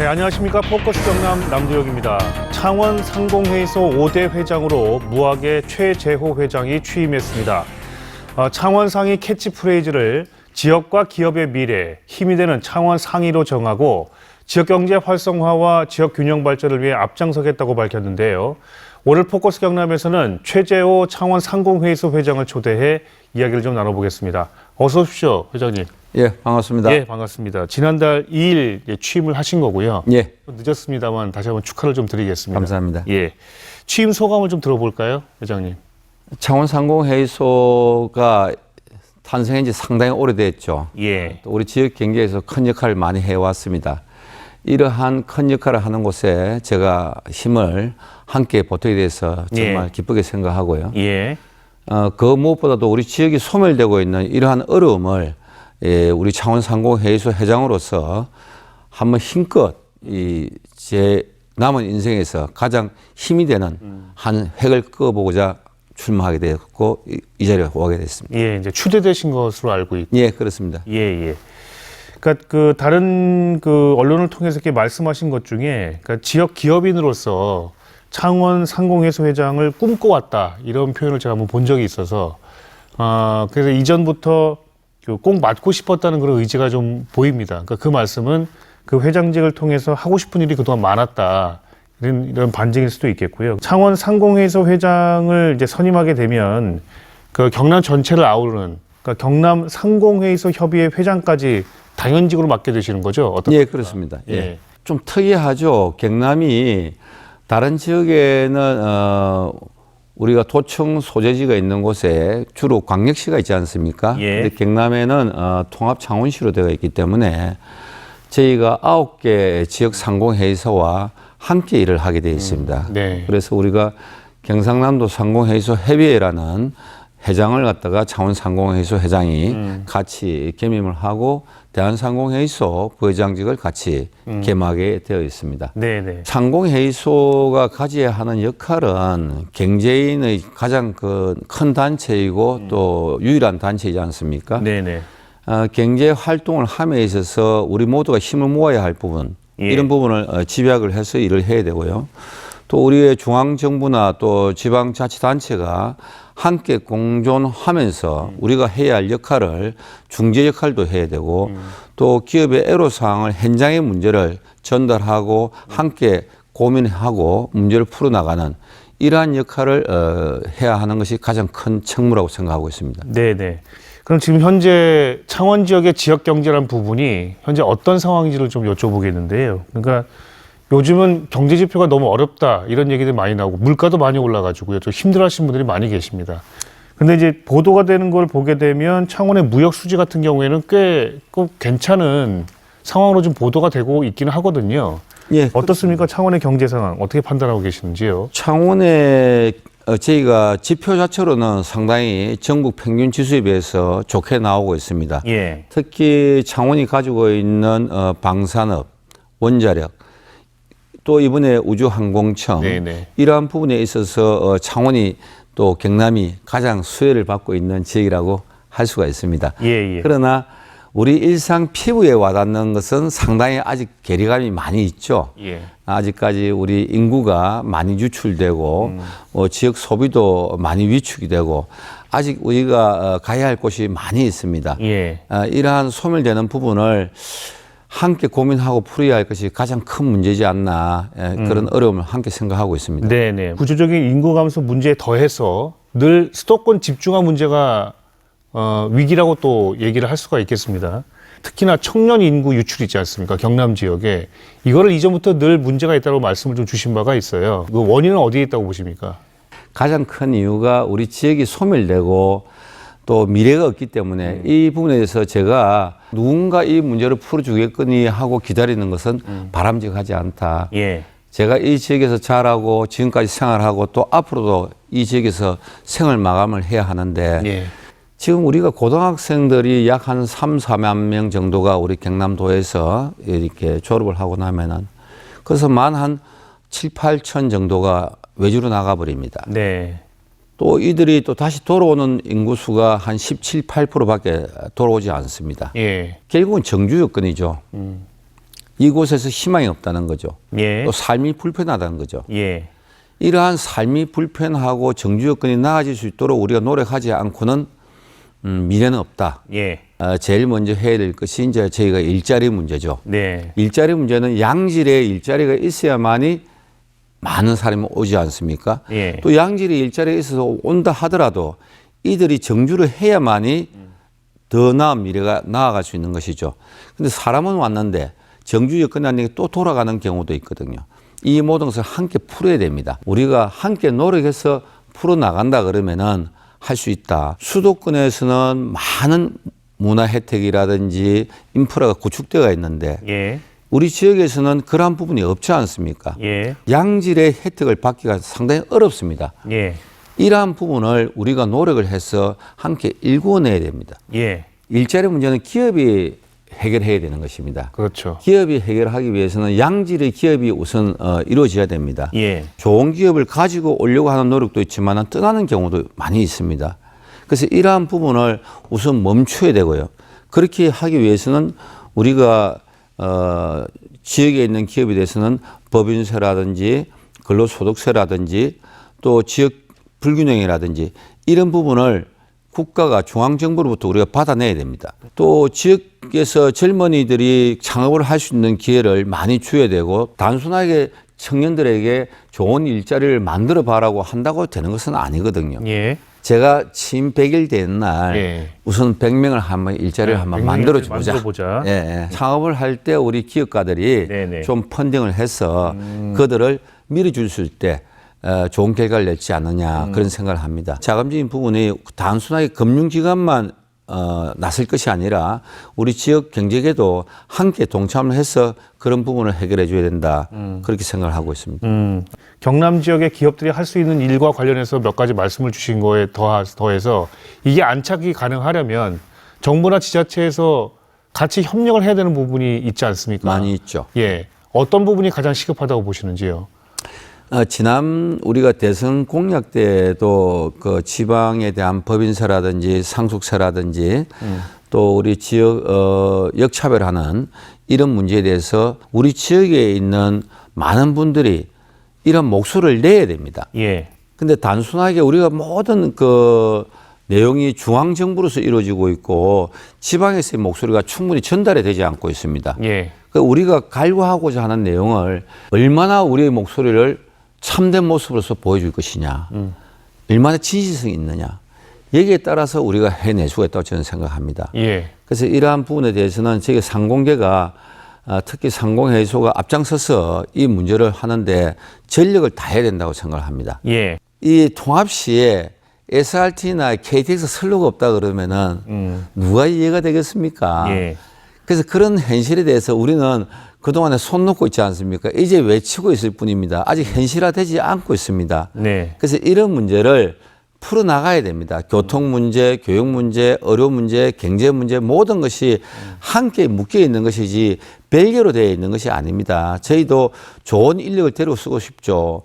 안녕하십니까. 포커스 경남 남도혁입니다. 창원 상공회의소 5대 회장으로 무학의 최재호 회장이 취임했습니다. 창원 상의 캐치프레이즈를 지역과 기업의 미래, 힘이 되는 창원 상의로 정하고 지역경제 활성화와 지역 균형 발전을 위해 앞장서겠다고 밝혔는데요. 오늘 포커스 경남에서는 최재호 창원 상공회의소 회장을 초대해 이야기를 좀 나눠보겠습니다. 어서 오십시오, 회장님. 예, 반갑습니다. 예, 반갑습니다. 지난달 2일 취임을 하신 거고요. 예. 늦었습니다만 다시 한번 축하를 좀 드리겠습니다. 감사합니다. 예. 취임 소감을 좀 들어볼까요, 회장님? 창원 상공회의소가 탄생한 지 상당히 오래됐죠. 예. 또 우리 지역 경제에서 큰 역할을 많이 해왔습니다. 이러한 큰 역할을 하는 곳에 제가 힘을 함께 보태게 돼서 정말 예. 기쁘게 생각하고요. 예. 그 무엇보다도 우리 지역이 소멸되고 있는 이러한 어려움을 우리 창원 상공회의소 회장으로서 한번 힘껏 제 남은 인생에서 가장 힘이 되는 한 획을 그어보고자 출마하게 되었고 이 자리에 오게 됐습니다. 예, 이제 추대되신 것으로 알고 있고. 예, 그렇습니다. 예, 예. 그러니까 다른 언론을 통해서 이렇게 말씀하신 것 중에 지역 기업인으로서 창원 상공회의소 회장을 꿈꿔왔다 이런 표현을 제가 한번 본 적이 있어서 그래서 이전부터 꼭 맡고 싶었다는 그런 의지가 좀 보입니다. 그러니까 그 말씀은 그 회장직을 통해서 하고 싶은 일이 그동안 많았다. 이런 반증일 수도 있겠고요. 창원 상공회의소 회장을 이제 선임하게 되면 그 경남 전체를 아우르는 그러니까 경남 상공회의소 협의회 회장까지 당연직으로 맡게 되시는 거죠? 어떻습니까? 예, 그렇습니다. 예. 좀 특이하죠. 경남이 다른 지역에는 우리가 도청 소재지가 있는 곳에 주로 광역시가 있지 않습니까? 예. 근데 경남에는 통합 창원시로 되어 있기 때문에 저희가 9개 지역 상공회의소와 함께 일을 하게 되어 있습니다. 네. 그래서 우리가 경상남도 상공회의소 협의회라는 회장을 갖다가 창원 상공회의소 회장이 같이 겸임을 하고 대한상공회의소 부회장직을 같이 겸하게 되어 있습니다. 네네. 상공회의소가 가져야 하는 역할은 경제인의 가장 큰 단체이고 또 유일한 단체이지 않습니까? 네네. 경제 활동을 함에 있어서 우리 모두가 힘을 모아야 할 부분, 예. 이런 부분을 집약을 해서 일을 해야 되고요. 또 우리의 중앙정부나 또 지방자치단체가 함께 공존하면서 우리가 해야 할 역할을 중재 역할도 해야 되고 또 기업의 애로사항을 현장의 문제를 전달하고 함께 고민하고 문제를 풀어나가는 이러한 역할을 해야 하는 것이 가장 큰 책무라고 생각하고 있습니다. 네네. 그럼 지금 현재 창원 지역의 지역 경제라는 부분이 현재 어떤 상황인지를 좀 여쭤보겠는데요. 그러니까 요즘은 경제 지표가 너무 어렵다 이런 얘기들 많이 나오고 물가도 많이 올라가지고요. 좀 힘들어하시는 분들이 많이 계십니다. 근데 이제 보도가 되는 걸 보게 되면 창원의 무역 수지 같은 경우에는 꽤 괜찮은 상황으로 좀 보도가 되고 있기는 하거든요. 예, 어떻습니까? 창원의 경제 상황 어떻게 판단하고 계시는지요? 창원의 저희가 지표 자체로는 상당히 전국 평균 지수에 비해서 좋게 나오고 있습니다. 예. 특히 창원이 가지고 있는 방산업, 원자력, 또 이번에 우주항공청 네네. 이러한 부분에 있어서 창원이 또 경남이 가장 수혜를 받고 있는 지역이라고 할 수가 있습니다. 예. 그러나 우리 일상 피부에 와닿는 것은 상당히 아직 괴리감이 많이 있죠. 예. 아직까지 우리 인구가 많이 유출되고 지역 소비도 많이 위축이 되고 아직 우리가 가야 할 곳이 많이 있습니다. 예. 이러한 소멸되는 부분을 함께 고민하고 풀어야 할 것이 가장 큰 문제지 않나 그런 어려움을 함께 생각하고 있습니다. 네네. 구조적인 인구 감소 문제에 더해서 늘 수도권 집중화 문제가 위기라고 또 얘기를 할 수가 있겠습니다. 특히나 청년 인구 유출이 있지 않습니까? 경남 지역에. 이거를 이전부터 늘 문제가 있다고 말씀을 좀 주신 바가 있어요. 그 원인은 어디에 있다고 보십니까? 가장 큰 이유가 우리 지역이 소멸되고 또 미래가 없기 때문에 이 부분에 대해서 제가 누군가 이 문제를 풀어주겠거니 하고 기다리는 것은 바람직하지 않다. 예. 제가 이 지역에서 자라고 지금까지 생활하고 또 앞으로도 이 지역에서 생을 마감을 해야 하는데 예. 지금 우리가 고등학생들이 약 한 3, 4만 명 정도가 우리 경남도에서 이렇게 졸업을 하고 나면은 그래서 만 한 7, 8천 정도가 외주로 나가버립니다. 네. 또 이들이 또 다시 돌아오는 인구수가 한 17, 8%밖에 돌아오지 않습니다. 예. 결국은 정주 여건이죠. 이곳에서 희망이 없다는 거죠. 예. 또 삶이 불편하다는 거죠. 예. 이러한 삶이 불편하고 정주 여건이 나아질 수 있도록 우리가 노력하지 않고는 미래는 없다. 예. 제일 먼저 해야 될 것이 이제 저희가 일자리 문제죠. 네. 일자리 문제는 양질의 일자리가 있어야만이 많은 사람이 오지 않습니까? 예. 또 양질의 일자리가 있어서 온다 하더라도 이들이 정주를 해야만이 더 나은 미래가 나아갈 수 있는 것이죠. 근데 사람은 왔는데 정주 여건이 아니게 또 돌아가는 경우도 있거든요. 이 모든 것을 함께 풀어야 됩니다. 우리가 함께 노력해서 풀어나간다 그러면은 할 수 있다. 수도권에서는 많은 문화 혜택이라든지 인프라가 구축되어 있는데 예. 우리 지역에서는 그러한 부분이 없지 않습니까? 예. 양질의 혜택을 받기가 상당히 어렵습니다. 예. 이러한 부분을 우리가 노력을 해서 함께 일궈내야 됩니다. 예. 일자리 문제는 기업이 해결해야 되는 것입니다. 그렇죠. 기업이 해결하기 위해서는 양질의 기업이 우선 이루어져야 됩니다. 예. 좋은 기업을 가지고 오려고 하는 노력도 있지만 떠나는 경우도 많이 있습니다. 그래서 이러한 부분을 우선 멈춰야 되고요. 그렇게 하기 위해서는 우리가 지역에 있는 기업에 대해서는 법인세라든지 근로소득세라든지 또 지역 불균형이라든지 이런 부분을 국가가 중앙정부로부터 우리가 받아내야 됩니다. 또 지역에서 젊은이들이 창업을 할 수 있는 기회를 많이 줘야 되고 단순하게 청년들에게 좋은 일자리를 만들어 봐라고 한다고 되는 것은 아니거든요. 예. 제가 취임 100일 된 날 예. 우선 100명을 한번 일자리를 한번 100명을 만들어 보자. 만들어보자. 예, 예. 창업을 할 때 우리 기업가들이 네네. 좀 펀딩을 해서 그들을 밀어줄 수 있을 때 좋은 결과를 냈지 않느냐 그런 생각을 합니다. 자금적인 부분이 단순하게 금융기관만 나설 것이 아니라 우리 지역 경제계도 함께 동참을 해서 그런 부분을 해결해 줘야 된다. 그렇게 생각을 하고 있습니다. 경남 지역의 기업들이 할 수 있는 일과 관련해서 몇 가지 말씀을 주신 거에 더해서 이게 안착이 가능하려면 정부나 지자체에서 같이 협력을 해야 되는 부분이 있지 않습니까? 많이 있죠. 예. 어떤 부분이 가장 시급하다고 보시는지요? 지난 우리가 대선 공약 때도 그 지방에 대한 법인세라든지 상속세라든지 또 우리 지역 역차별하는 이런 문제에 대해서 우리 지역에 있는 많은 분들이 이런 목소리를 내야 됩니다. 예. 근데 단순하게 우리가 모든 그 내용이 중앙정부로서 이루어지고 있고 지방에서의 목소리가 충분히 전달이 되지 않고 있습니다. 예. 우리가 갈구하고자 하는 내용을 얼마나 우리의 목소리를 참된 모습으로서 보여줄 것이냐, 얼마나 진실성이 있느냐, 여기에 따라서 우리가 해낼 수가 있다고 저는 생각합니다. 예. 그래서 이러한 부분에 대해서는 저희 상공계가 특히 상공회의소가 앞장서서 이 문제를 하는데 전력을 다해야 된다고 생각을 합니다. 예. 이 통합 시에 SRT나 KTX 선로가 없다 그러면은 누가 이해가 되겠습니까? 예. 그래서 그런 현실에 대해서 우리는 그동안에 손 놓고 있지 않습니까? 이제 외치고 있을 뿐입니다. 아직 현실화되지 않고 있습니다. 네. 그래서 이런 문제를 풀어나가야 됩니다. 교통 문제, 교육 문제, 의료 문제, 경제 문제 모든 것이 함께 묶여 있는 것이지 별개로 되어 있는 것이 아닙니다. 저희도 좋은 인력을 데리고 쓰고 싶죠.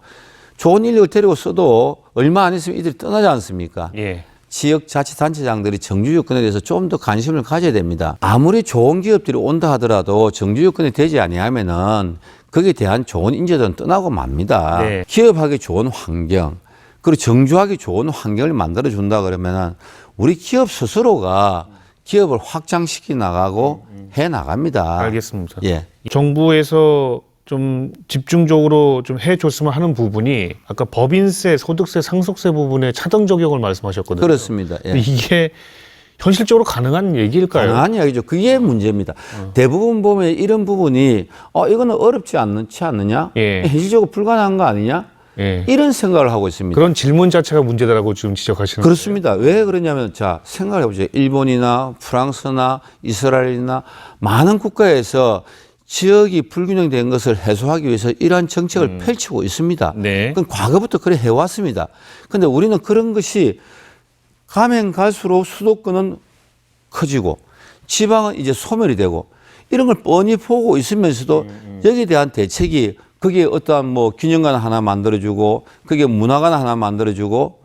좋은 인력을 데리고 써도 얼마 안 있으면 이들이 떠나지 않습니까? 예. 지역자치단체장들이 정주 여건에 대해서 좀 더 관심을 가져야 됩니다. 아무리 좋은 기업들이 온다 하더라도 정주 여건이 되지 아니하면은 거기에 대한 좋은 인재들은 떠나고 맙니다. 네. 기업하기 좋은 환경, 그리고 정주하기 좋은 환경을 만들어 준다 그러면은 우리 기업 스스로가 기업을 확장시켜 나가고 해 나갑니다. 알겠습니다. 예. 정부에서 좀 집중적으로 좀 해줬으면 하는 부분이 아까 법인세, 소득세, 상속세 부분에 차등 적용을 말씀하셨거든요. 그렇습니다. 예. 근데 이게 현실적으로 가능한 얘기일까요? 가능한 이야기죠. 그게 문제입니다. 대부분 보면 이런 부분이 이거는 어렵지 않지 않느냐? 예. 현실적으로 불가능한 거 아니냐? 예. 이런 생각을 하고 있습니다. 그런 질문 자체가 문제다라고 지금 지적하시는 그렇습니다. 왜 그러냐면 자 생각을 해보세요. 일본이나 프랑스나 이스라엘이나 많은 국가에서 지역이 불균형된 것을 해소하기 위해서 이러한 정책을 펼치고 있습니다. 네. 그건 과거부터 그래 해왔습니다. 그런데 우리는 그런 것이 가면 갈수록 수도권은 커지고 지방은 이제 소멸이 되고 이런 걸 뻔히 보고 있으면서도 여기에 대한 대책이 거기에 어떠한 뭐 균형관 하나 만들어주고 거기에 문화관 하나 만들어주고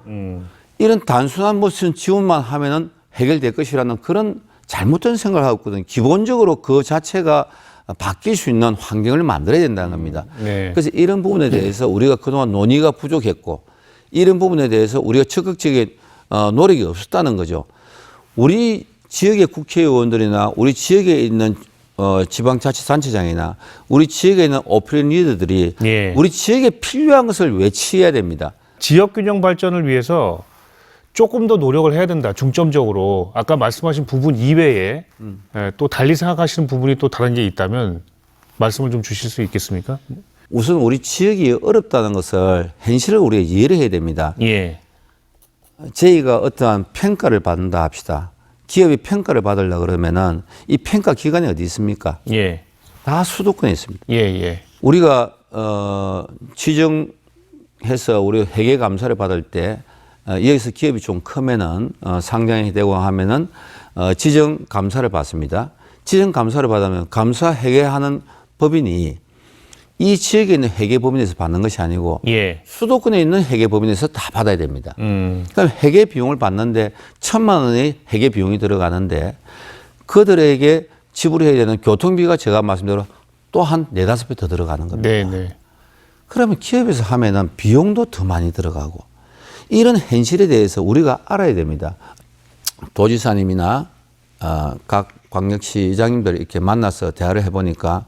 이런 단순한 무슨 지원만 하면은 해결될 것이라는 그런 잘못된 생각을 하고 있거든요. 기본적으로 그 자체가 바뀔 수 있는 환경을 만들어야 된다는 겁니다. 네. 그래서 이런 부분에 대해서 우리가 그동안 논의가 부족했고 이런 부분에 대해서 우리가 적극적인 노력이 없었다는 거죠. 우리 지역의 국회의원들이나 우리 지역에 있는 지방자치단체장이나 우리 지역에 있는 오피니언 리더들이 예. 우리 지역에 필요한 것을 외치해야 됩니다. 지역 균형 발전을 위해서 조금 더 노력을 해야 된다. 중점적으로 아까 말씀하신 부분 이외에 또 달리 생각하시는 부분이 또 다른 게 있다면 말씀을 좀 주실 수 있겠습니까? 우선 우리 지역이 어렵다는 것을 현실을 우리가 이해를 해야 됩니다. 예. 저희가 어떠한 평가를 받는다 합시다. 기업이 평가를 받으려고 그러면은 이 평가 기관이 어디 있습니까? 예. 다 수도권에 있습니다. 예, 예. 우리가 지정해서 우리 회계 감사를 받을 때 여기서 기업이 좀 크면은 상장이 되고 하면은 지정 감사를 받습니다. 지정 감사를 받으면 감사 회계하는 법인이 이 지역에 있는 회계법인에서 받는 것이 아니고 예. 수도권에 있는 회계법인에서 다 받아야 됩니다. 그럼 회계 비용을 받는데 1,000만 원의 회계 비용이 들어가는데 그들에게 지불해야 되는 교통비가 제가 말씀대로 또 한 4-5배 더 들어가는 겁니다. 네, 네. 그러면 기업에서 하면은 비용도 더 많이 들어가고 이런 현실에 대해서 우리가 알아야 됩니다. 도지사님이나 각 광역시장님들 이렇게 만나서 대화를 해보니까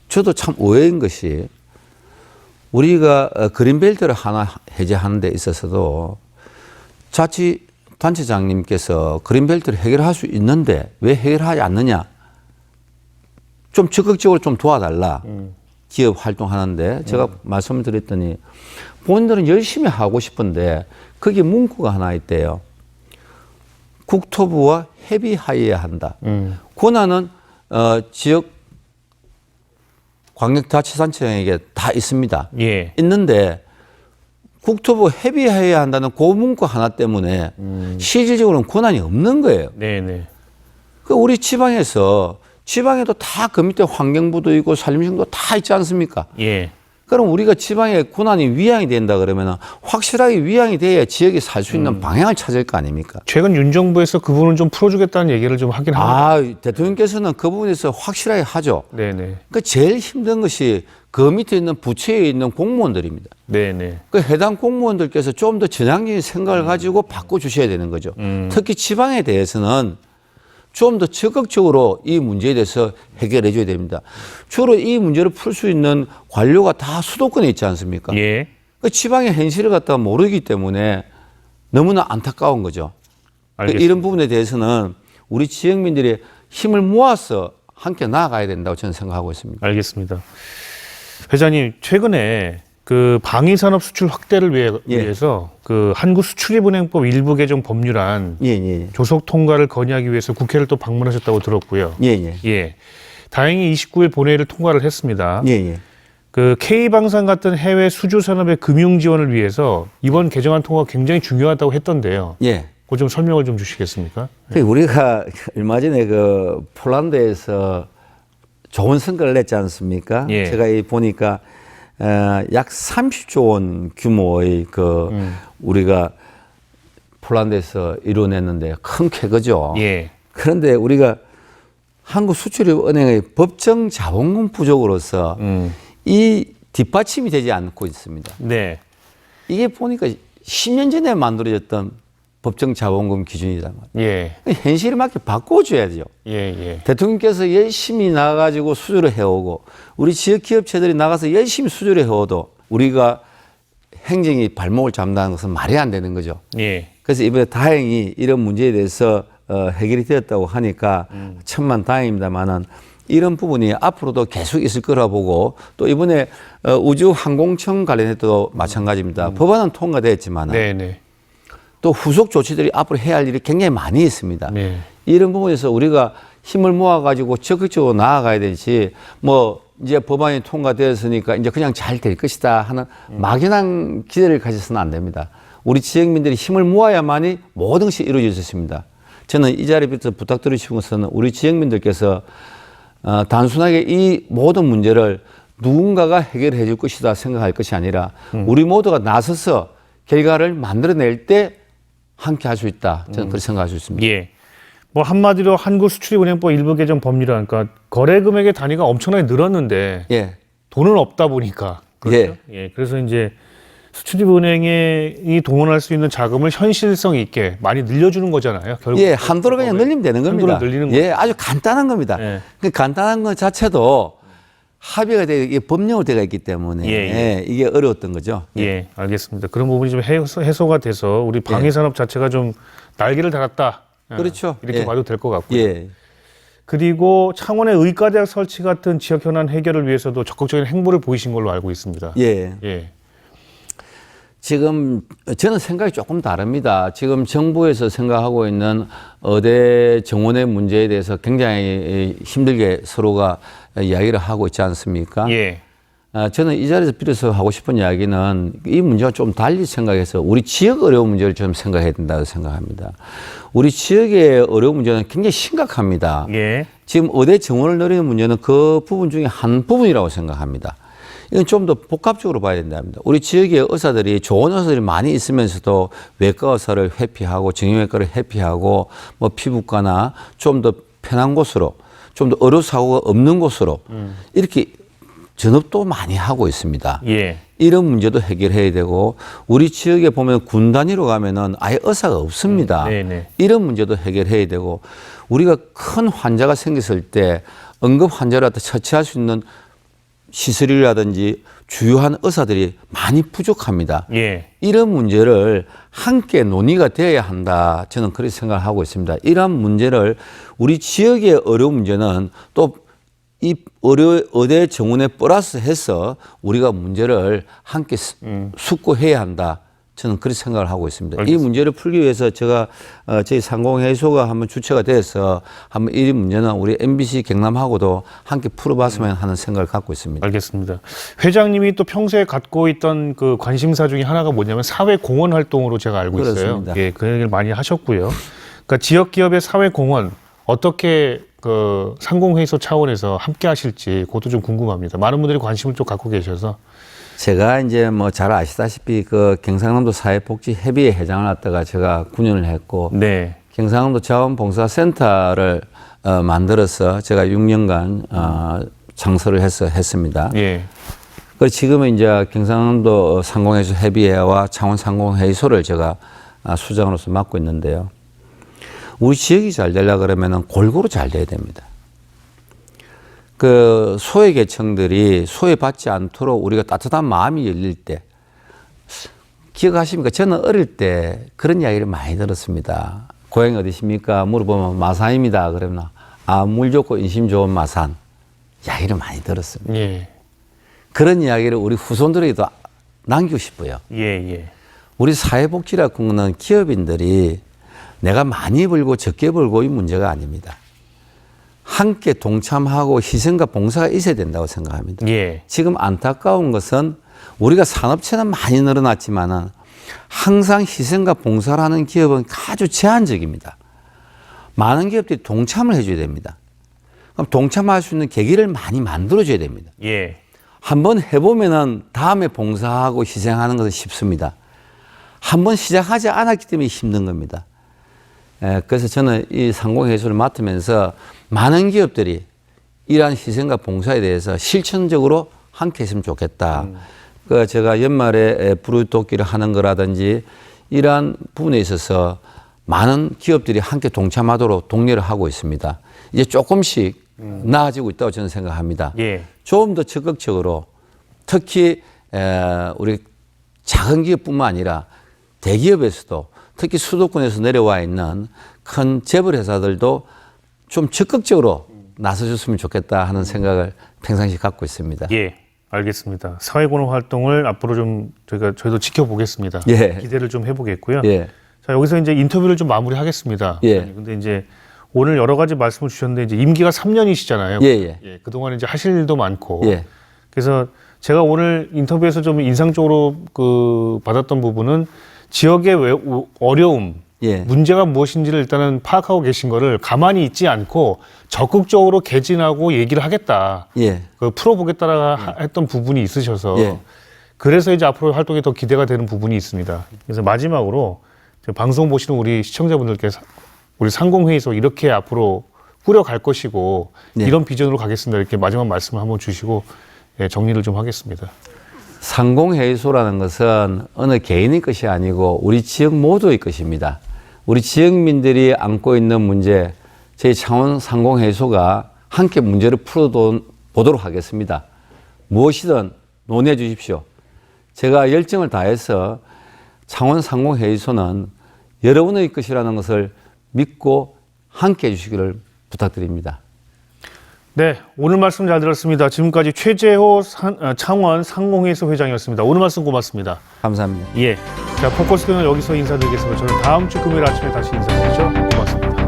저도 참 의외인 것이 우리가 그린벨트를 하나 해제하는 데 있어서도 자치단체장님께서 그린벨트를 해결할 수 있는데 왜 해결하지 않느냐. 좀 적극적으로 좀 도와달라. 기업 활동하는데 제가 말씀을 드렸더니 본인들은 열심히 하고 싶은데 거기에 문구가 하나 있대요. 국토부와 협의하여야 한다. 권한은 지역 광역자치단체장에게 다 있습니다. 예. 있는데 국토부 협의해야 한다는 그 문구 하나 때문에 실질적으로는 권한이 없는 거예요. 네, 네. 그 우리 지방에도 다 그 밑에 환경부도 있고 산림청도 다 있지 않습니까? 예. 그럼 우리가 지방에 권한이 위양이 된다 그러면 확실하게 위양이 돼야 지역에 살 수 있는 방향을 찾을 거 아닙니까? 최근 윤 정부에서 그 부분을 좀 풀어주겠다는 얘기를 좀 하긴 합니다. 대통령께서는 그 부분에서 확실하게 하죠. 네네. 그 제일 힘든 것이 그 밑에 있는 부처에 있는 공무원들입니다. 네네. 그 해당 공무원들께서 좀 더 전향적인 생각을 가지고 바꿔주셔야 되는 거죠. 특히 지방에 대해서는 좀 더 적극적으로 이 문제에 대해서 해결해 줘야 됩니다. 주로 이 문제를 풀 수 있는 관료가 다 수도권에 있지 않습니까? 예. 그 지방의 현실을 갖다가 모르기 때문에 너무나 안타까운 거죠. 알겠습니다. 이런 부분에 대해서는 우리 지역민들이 힘을 모아서 함께 나아가야 된다고 저는 생각하고 있습니다. 알겠습니다. 회장님, 최근에 그 방위산업 수출 확대를 위해서 그 한국수출입은행법 일부 개정 법률안 조속 통과를 건의하기 위해서 국회를 또 방문하셨다고 들었고요. 예. 다행히 29일 본회의를 통과를 했습니다. 그 K방산 같은 해외 수주 산업의 금융 지원을 위해서 이번 개정안 통과가 굉장히 중요하다고 했던데요. 그거 좀 설명을 좀 주시겠습니까? 우리가 얼마 전에 그 폴란드에서 좋은 성과를 냈지 않습니까? 제가 보니까 약 30조 원 규모의 우리가 폴란드에서 이뤄냈는데 큰 쾌거죠. 그런데 우리가 한국수출입은행의 법정 자본금 부족으로서 이 뒷받침이 되지 않고 있습니다. 이게 보니까 10년 전에 만들어졌던 법정 자본금 기준이란 말이에요. 현실에 맞게 바꿔줘야죠. 대통령께서 열심히 나가가지고 수주를 해오고 우리 지역 기업체들이 나가서 열심히 수주를 해오도 우리가 행정이 발목을 잡는다는 것은 말이 안 되는 거죠. 그래서 이번에 다행히 이런 문제에 대해서 해결이 되었다고 하니까 천만 다행입니다만은 이런 부분이 앞으로도 계속 있을 거라 보고 또 이번에 우주항공청 관련해도 마찬가지입니다. 법안은 통과됐지만 또 후속 조치들이 앞으로 해야 할 일이 굉장히 많이 있습니다. 이런 부분에서 우리가 힘을 모아가지고 적극적으로 나아가야 되지 뭐 이제 법안이 통과되었으니까 이제 그냥 잘 될 것이다 하는 막연한 기대를 가져서는 안 됩니다. 우리 지역민들이 힘을 모아야만이 모든 것이 이루어질 수 있습니다. 저는 이 자리부터 부탁드리고 싶은 것은 우리 지역민들께서 단순하게 이 모든 문제를 누군가가 해결해 줄 것이다 생각할 것이 아니라 우리 모두가 나서서 결과를 만들어낼 때 함께 할 수 있다. 저는 그렇게 생각할 수 있습니다. 뭐 한마디로 한국수출입은행법 일부 개정 법률안, 그러니까 거래 금액의 단위가 엄청나게 늘었는데 예. 돈은 없다 보니까 그렇죠. 예. 그래서 이제 수출입은행이 동원할 수 있는 자금을 현실성 있게 많이 늘려주는 거잖아요. 결국 예, 한도를 그냥 늘리면 되는 겁니다. 한도를 늘리는 예, 아주 간단한 겁니다. 예. 그 간단한 것 자체도 합의가 되어 이게 법령으로 되어 있기 때문에 예. 이게 어려웠던 거죠. 예, 알겠습니다. 그런 부분이 좀 해소가 돼서 우리 방위산업 자체가 좀 날개를 달았다. 그렇죠. 이렇게 예. 봐도 될 것 같고요. 예. 그리고 창원의 의과대학 설치 같은 지역 현안 해결을 위해서도 적극적인 행보를 보이신 걸로 알고 있습니다. 예. 예. 지금 저는 생각이 조금 다릅니다. 지금 정부에서 생각하고 있는 의대 정원의 문제에 대해서 굉장히 힘들게 서로가 이야기를 하고 있지 않습니까? 예. 저는 이 자리에서 빌어서 하고 싶은 이야기는 이 문제와 좀 달리 생각해서 우리 지역 어려운 문제를 좀 생각해야 된다고 생각합니다. 우리 지역의 어려운 문제는 굉장히 심각합니다. 예. 지금 의대 정원을 늘리는 문제는 그 부분 중에 한 부분이라고 생각합니다. 이건 좀 더 복합적으로 봐야 된답니다. 우리 지역의 의사들이 좋은 의사들이 많이 있으면서도 외과 의사를 회피하고 정형외과를 회피하고 뭐 피부과나 좀 더 편한 곳으로 좀 더 의료사고가 없는 곳으로 이렇게 전업도 많이 하고 있습니다. 예. 이런 문제도 해결해야 되고 우리 지역에 보면 군 단위로 가면은 아예 의사가 없습니다. 네네. 이런 문제도 해결해야 되고 우리가 큰 환자가 생겼을 때 응급 환자를 처치할 수 있는 시설이라든지 주요한 의사들이 많이 부족합니다. 예. 이런 문제를 함께 논의가 되어야 한다. 저는 그렇게 생각하고 있습니다. 이러한 문제를 우리 지역의 어려운 문제는 또 이 의대 정원에 플러스 해서 우리가 문제를 함께 숙고해야 한다. 저는 그렇게 생각을 하고 있습니다. 알겠습니다. 이 문제를 풀기 위해서 제가 저희 상공회의소가 한번 주체가 돼서 한번 이 문제는 우리 MBC 경남하고도 함께 풀어봤으면 하는 생각을 갖고 있습니다. 알겠습니다. 회장님이 또 평소에 갖고 있던 그 관심사 중에 하나가 뭐냐면 사회 공헌 활동으로 제가 알고 있어요. 그렇습니다. 예, 그 얘기를 많이 하셨고요. 그러니까 지역 기업의 사회 공헌 어떻게 그 상공회의소 차원에서 함께 하실지 그것도 좀 궁금합니다. 많은 분들이 관심을 좀 갖고 계셔서. 제가 이제 뭐 잘 아시다시피 그 경상남도 사회복지협의회 회장을 했다가 제가 9년을 했고 네. 경상남도 자원봉사센터를 만들어서 제가 6년간 창설을 했습니다. 예. 그리고 지금은 이제 경상남도 상공회의소 협의회와 창원 상공회의소를 제가 수장으로서 맡고 있는데요. 우리 지역이 잘 되려고 그러면은 골고루 잘 돼야 됩니다. 그 소외계층들이 소외받지 않도록 우리가 따뜻한 마음이 열릴 때 기억하십니까? 저는 어릴 때 그런 이야기를 많이 들었습니다. 고향이 어디십니까? 물어보면 마산입니다. 그러면 물 좋고 인심 좋은 마산 이야기를 많이 들었습니다. 예. 그런 이야기를 우리 후손들에게도 남기고 싶어요. 예, 예. 우리 사회복지라고 하는 기업인들이 내가 많이 벌고 적게 벌고 이 문제가 아닙니다. 함께 동참하고 희생과 봉사가 있어야 된다고 생각합니다. 예. 지금 안타까운 것은 우리가 산업체는 많이 늘어났지만은 항상 희생과 봉사를 하는 기업은 아주 제한적입니다. 많은 기업들이 동참을 해줘야 됩니다. 그럼 동참할 수 있는 계기를 많이 만들어줘야 됩니다. 예. 한번 해보면은 다음에 봉사하고 희생하는 것은 쉽습니다. 한번 시작하지 않았기 때문에 힘든 겁니다. 그래서 저는 이 상공회의소를 맡으면서 많은 기업들이 이러한 희생과 봉사에 대해서 실천적으로 함께 했으면 좋겠다. 그 제가 연말에 부르토끼를 하는 거라든지 이러한 부분에 있어서 많은 기업들이 함께 동참하도록 독려를 하고 있습니다. 이제 조금씩 나아지고 있다고 저는 생각합니다. 예. 좀 더 적극적으로 특히 우리 작은 기업뿐만 아니라 대기업에서도 특히 수도권에서 내려와 있는 큰 재벌 회사들도 좀 적극적으로 나서줬으면 좋겠다 하는 생각을 평상시 갖고 있습니다. 예. 알겠습니다. 사회공헌 활동을 앞으로 좀 저희도 지켜보겠습니다. 예. 기대를 좀 해보겠고요. 예. 자, 여기서 이제 인터뷰를 좀 마무리하겠습니다. 예. 근데 이제 오늘 여러 가지 말씀을 주셨는데 이제 임기가 3년이시잖아요. 예. 그동안 이제 하실 일도 많고. 예. 그래서 제가 오늘 인터뷰에서 좀 인상적으로 받았던 부분은 지역의 어려움, 예. 문제가 무엇인지를 일단은 파악하고 계신 거를 가만히 있지 않고 적극적으로 개진하고 얘기를 하겠다. 예. 풀어보겠다라 했던 부분이 있으셔서 예. 그래서 이제 앞으로 활동이 더 기대가 되는 부분이 있습니다. 그래서 마지막으로 방송 보시는 우리 시청자분들께 우리 상공회의소 이렇게 앞으로 꾸려갈 것이고 네. 이런 비전으로 가겠습니다. 이렇게 마지막 말씀을 한번 주시고 예, 정리를 좀 하겠습니다. 상공회의소라는 것은 어느 개인의 것이 아니고 우리 지역 모두의 것입니다. 우리 지역민들이 안고 있는 문제, 저희 창원 상공회의소가 함께 문제를 풀어보도록 하겠습니다. 무엇이든 논의해 주십시오. 제가 열정을 다해서 창원 상공회의소는 여러분의 것이라는 것을 믿고 함께 해주시기를 부탁드립니다. 네, 오늘 말씀 잘 들었습니다. 지금까지 최재호 창원 상공회의소 회장이었습니다. 오늘 말씀 고맙습니다. 감사합니다. 예, 자 포커스는 여기서 인사드리겠습니다. 저는 다음 주 금요일 아침에 다시 인사드리죠. 고맙습니다.